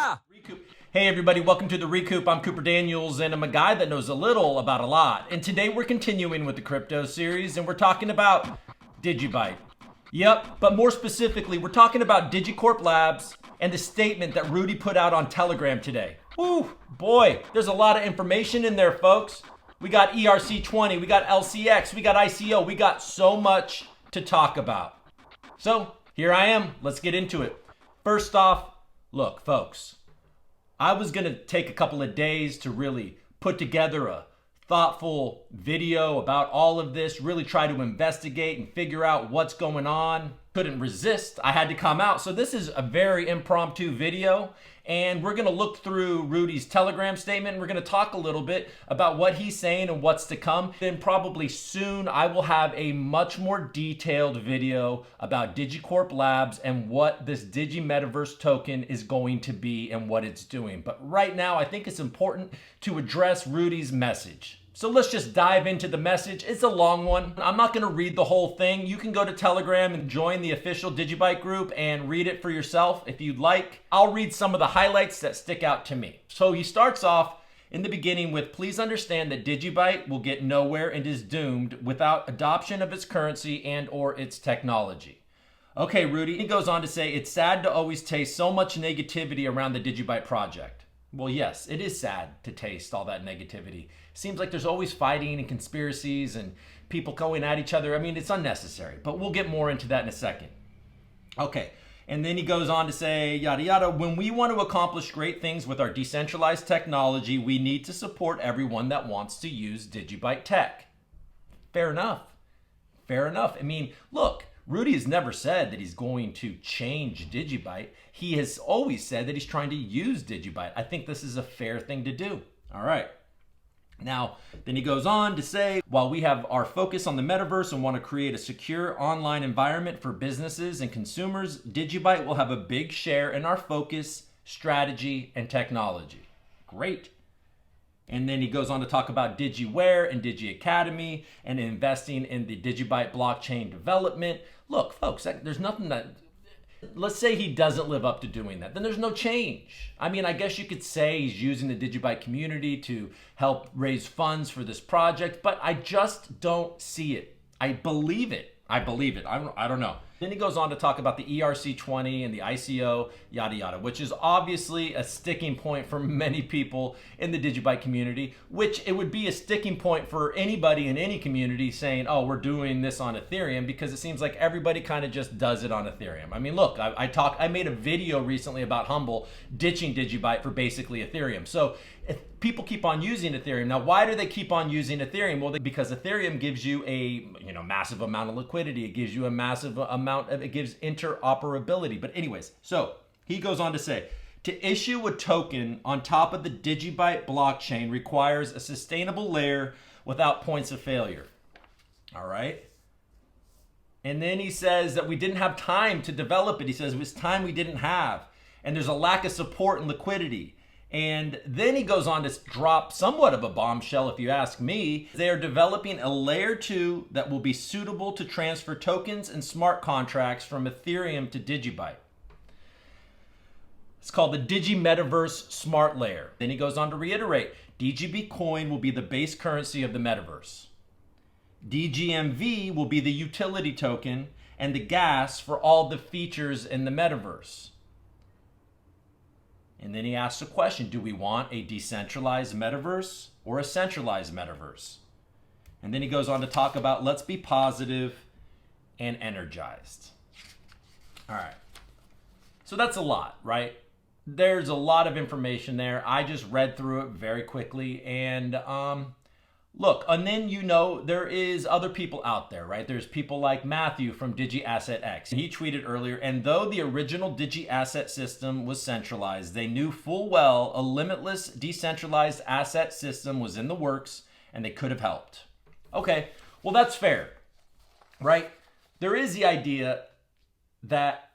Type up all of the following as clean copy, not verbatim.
ReCoop. Hey everybody, welcome to the ReCoop. I'm Cooper Daniels and I'm a guy that knows a little about a lot. And today we're continuing with the crypto series and we're talking about Digibyte. Yep, but more specifically, we're talking about DigiCorp Labs and the statement that Rudy put out on Telegram today. Woo, boy, there's a lot of information in there, folks. We got ERC-20, we got LCX, we got ICO, we got so much to talk about. So here I am, let's get into it. First off, look, folks, I was gonna take a couple of days to really put together a thoughtful video about all of this, really try to investigate and figure out what's going on. Couldn't resist, I had to come out. So this is a very impromptu video and we're gonna look through Rudy's Telegram statement and we're gonna talk a little bit about what he's saying and what's to come. Then probably soon I will have a much more detailed video about DigiCorp Labs and what this DigiMetaverse token is going to be and what it's doing. But right now I think it's important to address Rudy's message. So let's just dive into the message. It's a long one. I'm not gonna read the whole thing. You can go to Telegram and join the official Digibyte group and read it for yourself if you'd like. I'll read some of the highlights that stick out to me. So he starts off in the beginning with, please understand that Digibyte will get nowhere and is doomed without adoption of its currency and or its technology. Okay, Rudy, he goes on to say, it's sad to always taste so much negativity around the Digibyte project. Well, yes, it is sad to taste all that negativity. Seems like there's always fighting and conspiracies and people going at each other. I mean, it's unnecessary, but we'll get more into that in a second. Okay, and then he goes on to say, yada, yada, when we want to accomplish great things with our decentralized technology, we need to support everyone that wants to use Digibyte tech. Fair enough. Fair enough. I mean, look, Rudy has never said that he's going to change Digibyte. He has always said that he's trying to use Digibyte. I think this is a fair thing to do. All right. Now, then he goes on to say, while we have our focus on the metaverse and want to create a secure online environment for businesses and consumers, Digibyte will have a big share in our focus, strategy, and technology. Great. And then he goes on to talk about DigiWare and Digi Academy and investing in the Digibyte blockchain development. Look, folks, there's nothing that, let's say he doesn't live up to doing that, then there's no change. I mean, I guess you could say he's using the Digibyte community to help raise funds for this project, but I just don't see it. I believe it. I don't know. Then he goes on to talk about the ERC-20 and the ICO, yada, yada, which is obviously a sticking point for many people in the Digibyte community, which it would be a sticking point for anybody in any community saying, oh, we're doing this on Ethereum, because it seems like everybody kind of just does it on Ethereum. I mean, look, I made a video recently about Humble ditching Digibyte for basically Ethereum. So if people keep on using Ethereum. Now, why do they keep on using Ethereum? Well, because Ethereum gives you a massive amount of liquidity. It gives you a massive amount of, it gives interoperability. But anyways, so he goes on to say, to issue a token on top of the Digibyte blockchain requires a sustainable layer without points of failure. All right. And then he says that we didn't have time to develop it. He says it was time we didn't have. And there's a lack of support and liquidity. And then he goes on to drop somewhat of a bombshell, if you ask me. They are developing a layer 2 that will be suitable to transfer tokens and smart contracts from Ethereum to Digibyte. It's called the DigiMetaverse Smart Layer. Then he goes on to reiterate, DGB coin will be the base currency of the metaverse. DGMV will be the utility token and the gas for all the features in the metaverse. And then he asks a question, do we want a decentralized metaverse or a centralized metaverse? And then he goes on to talk about let's be positive and energized. All right. So that's a lot, right? There's a lot of information there. I just read through it very quickly. And look, and then there is other people out there, right? There's people like Matthew from DigiassetX. He tweeted earlier, and though the original DigiAsset system was centralized, they knew full well a limitless decentralized asset system was in the works and they could have helped. Okay, well that's fair, right? There is the idea that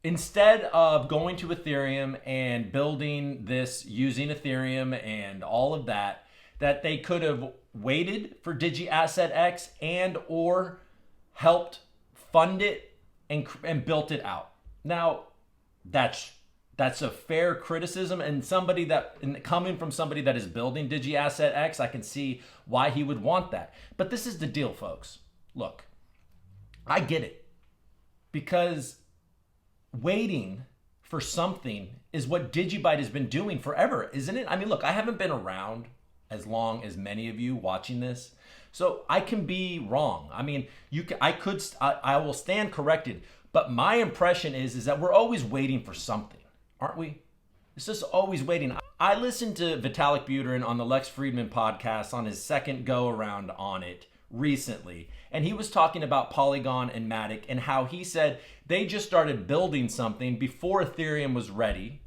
instead of going to Ethereum and building this using Ethereum and all of that, that they could have waited for DigiassetX and or helped fund it and built it out. Now, that's That's a fair criticism, and somebody that, and coming from somebody that is building DigiassetX, I can see why he would want that. But this is the deal, folks. Look, I get it, because waiting for something is what Digibyte has been doing forever, isn't it? I mean, look, I haven't been around as long as many of you watching this, so I can be wrong. I mean, I will stand corrected, but my impression is that we're always waiting for something, aren't we? It's just always waiting. I listened to Vitalik Buterin on the Lex Fridman podcast on his second go around on it recently, and he was talking about Polygon and Matic and how he said they just started building something before Ethereum was ready.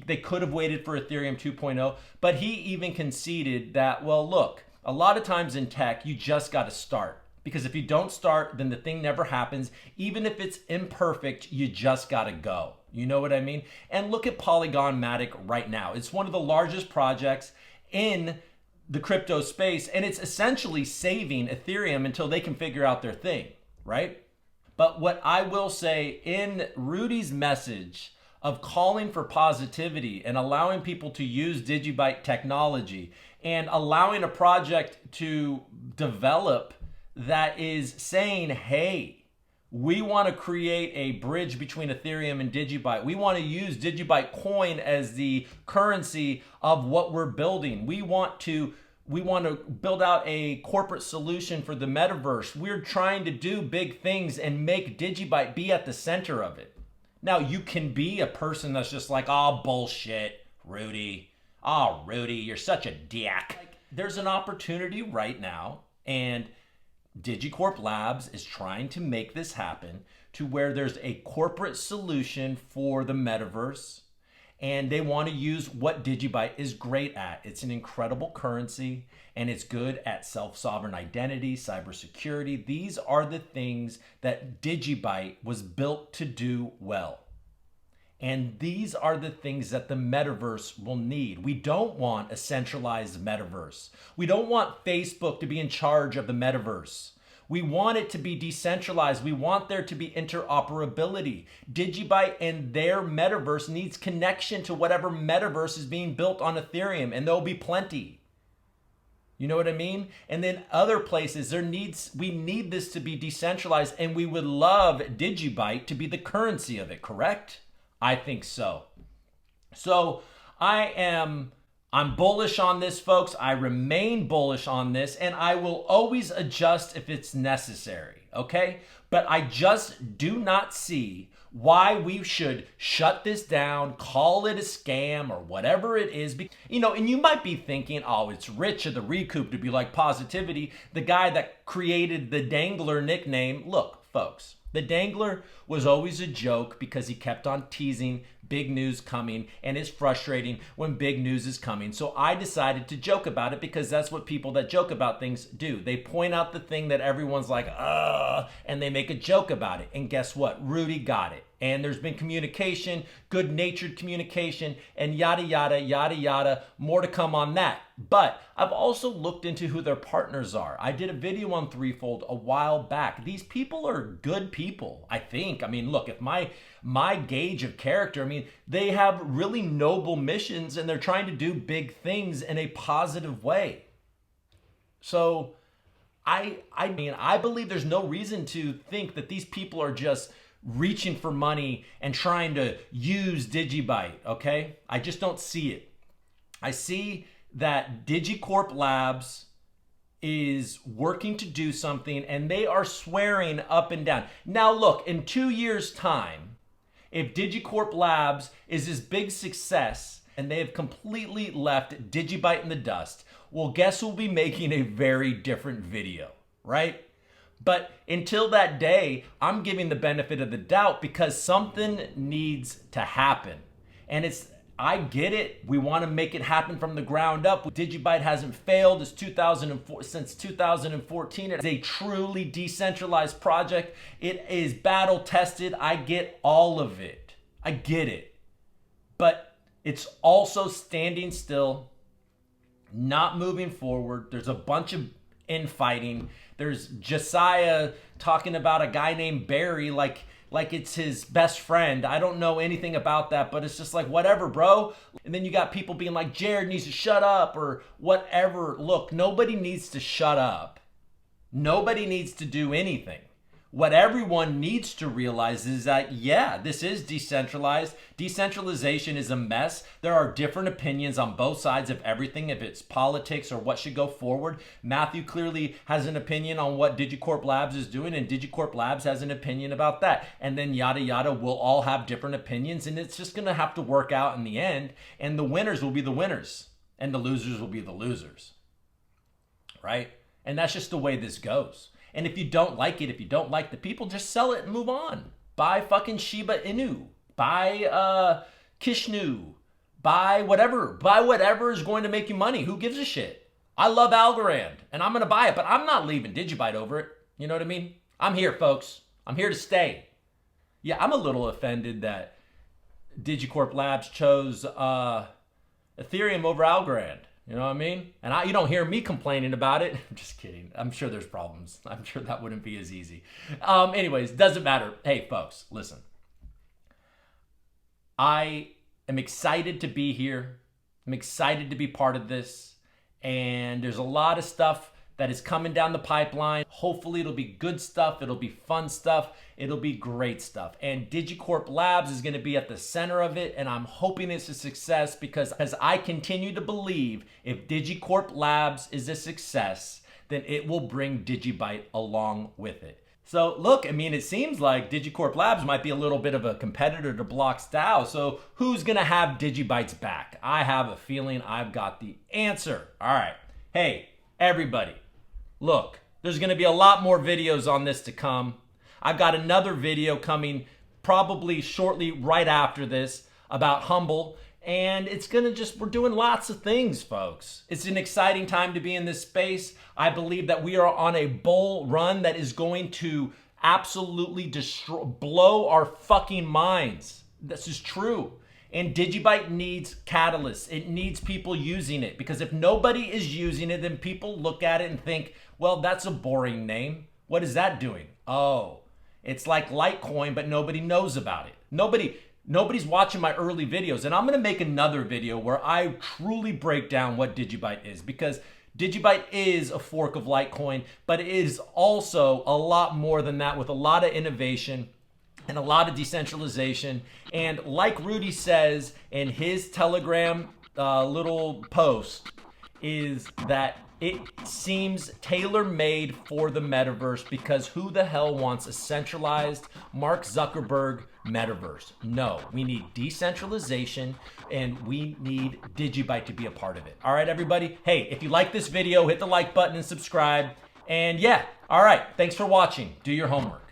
They could have waited for Ethereum 2.0, but he even conceded that, well, look, a lot of times in tech, you just got to start. Because if you don't start, then the thing never happens. Even if it's imperfect, you just got to go. You know what I mean? And look at Polygon Matic right now. It's one of the largest projects in the crypto space, and it's essentially saving Ethereum until they can figure out their thing, right? But what I will say, in Rudy's message of calling for positivity and allowing people to use Digibyte technology and allowing a project to develop that is saying, hey, we want to create a bridge between Ethereum and Digibyte. We want to use Digibyte coin as the currency of what we're building. We want to build out a corporate solution for the metaverse. We're trying to do big things and make Digibyte be at the center of it. Now, you can be a person that's just like, oh, bullshit, Rudy. Oh, Rudy, you're such a dick. There's an opportunity right now, and DigiCorp Labs is trying to make this happen to where there's a corporate solution for the metaverse, and they want to use what Digibyte is great at. It's an incredible currency, and it's good at self-sovereign identity, cybersecurity. These are the things that Digibyte was built to do well. And these are the things that the metaverse will need. We don't want a centralized metaverse. We don't want Facebook to be in charge of the metaverse. We want it to be decentralized. We want there to be interoperability. Digibyte and their metaverse needs connection to whatever metaverse is being built on Ethereum, and there'll be plenty. You know what I mean? And then other places, we need this to be decentralized, and we would love Digibyte to be the currency of it, correct? I think so. So I'm bullish on this, folks. I remain bullish on this, and I will always adjust if it's necessary, okay? But I just do not see why we should shut this down, call it a scam or whatever it is. You know, and you might be thinking, oh, it's rich of the ReCoop to be like positivity, the guy that created the Dangler nickname. Look, folks, the Dangler was always a joke because he kept on teasing big news coming, and it's frustrating when big news is coming. So I decided to joke about it because that's what people that joke about things do. They point out the thing that everyone's like, and they make a joke about it. And guess what? Rudy got it. And there's been communication, good-natured communication, and yada, yada, yada, yada. More to come on that. But I've also looked into who their partners are. I did a video on Threefold a while back. These people are good people, I think. I mean, look, if my gauge of character, I mean, they have really noble missions, and they're trying to do big things in a positive way. So I mean, I believe there's no reason to think that these people are just reaching for money and trying to use Digibyte, okay? I just don't see it. I see that DigiCorp Labs is working to do something, and they are swearing up and down. Now look, in 2 years' time, if DigiCorp Labs is this big success and they have completely left Digibyte in the dust, well, guess who'll be making a very different video, right? But until that day, I'm giving the benefit of the doubt because something needs to happen. And I get it. We want to make it happen from the ground up. Digibyte hasn't failed since 2014. It's a truly decentralized project. It is battle tested. I get all of it. I get it. But it's also standing still, not moving forward. There's a bunch of infighting. There's Josiah talking about a guy named Barry like like it's his best friend. I don't know anything about that, but it's just like, whatever, bro. And then you got people being like, Jared needs to shut up or whatever. Look, nobody needs to shut up. Nobody needs to do anything. What everyone needs to realize is that, yeah, this is decentralized. Decentralization is a mess. There are different opinions on both sides of everything, if it's politics or what should go forward. Matthew clearly has an opinion on what DigiCorp Labs is doing, and DigiCorp Labs has an opinion about that. And then yada, yada, we'll all have different opinions, and it's just going to have to work out in the end. And the winners will be the winners, and the losers will be the losers, right? And that's just the way this goes. And if you don't like it, if you don't like the people, just sell it and move on. Buy fucking Shiba Inu. Buy Kishnu. Buy whatever is going to make you money. Who gives a shit? I love Algorand, and I'm going to buy it, but I'm not leaving Digibyte over it. You know what I mean? I'm here, folks. I'm here to stay. Yeah, I'm a little offended that DigiCorp Labs chose Ethereum over Algorand. You know what I mean? And you don't hear me complaining about it. I'm just kidding. I'm sure there's problems. I'm sure that wouldn't be as easy. Anyways, doesn't matter. Hey, folks, listen. I am excited to be here. I'm excited to be part of this. And there's a lot of stuff that is coming down the pipeline. Hopefully it'll be good stuff. It'll be fun stuff. It'll be great stuff. And DigiCorp Labs is going to be at the center of it. And I'm hoping it's a success because as I continue to believe if DigiCorp Labs is a success, then it will bring Digibyte along with it. So look, I mean, it seems like DigiCorp Labs might be a little bit of a competitor to Block's DAO. So who's going to have Digibyte's back? I have a feeling I've got the answer. All right. Hey, everybody. Look, there's going to be a lot more videos on this to come. I've got another video coming probably shortly right after this about Humble. And it's going to we're doing lots of things, folks. It's an exciting time to be in this space. I believe that we are on a bull run that is going to absolutely blow our fucking minds. This is true. And Digibyte needs catalysts. It needs people using it. Because if nobody is using it, then people look at it and think, well, that's a boring name. What is that doing? Oh, it's like Litecoin, but nobody knows about it. Nobody's watching my early videos. And I'm going to make another video where I truly break down what Digibyte is. Because Digibyte is a fork of Litecoin, but it is also a lot more than that with a lot of innovation and a lot of decentralization. And like Rudy says in his Telegram little post, is that it seems tailor-made for the metaverse because who the hell wants a centralized Mark Zuckerberg metaverse? No, we need decentralization and we need Digibyte to be a part of it. All right, everybody. Hey, if you like this video, hit the like button and subscribe. And yeah, all right, thanks for watching. Do your homework.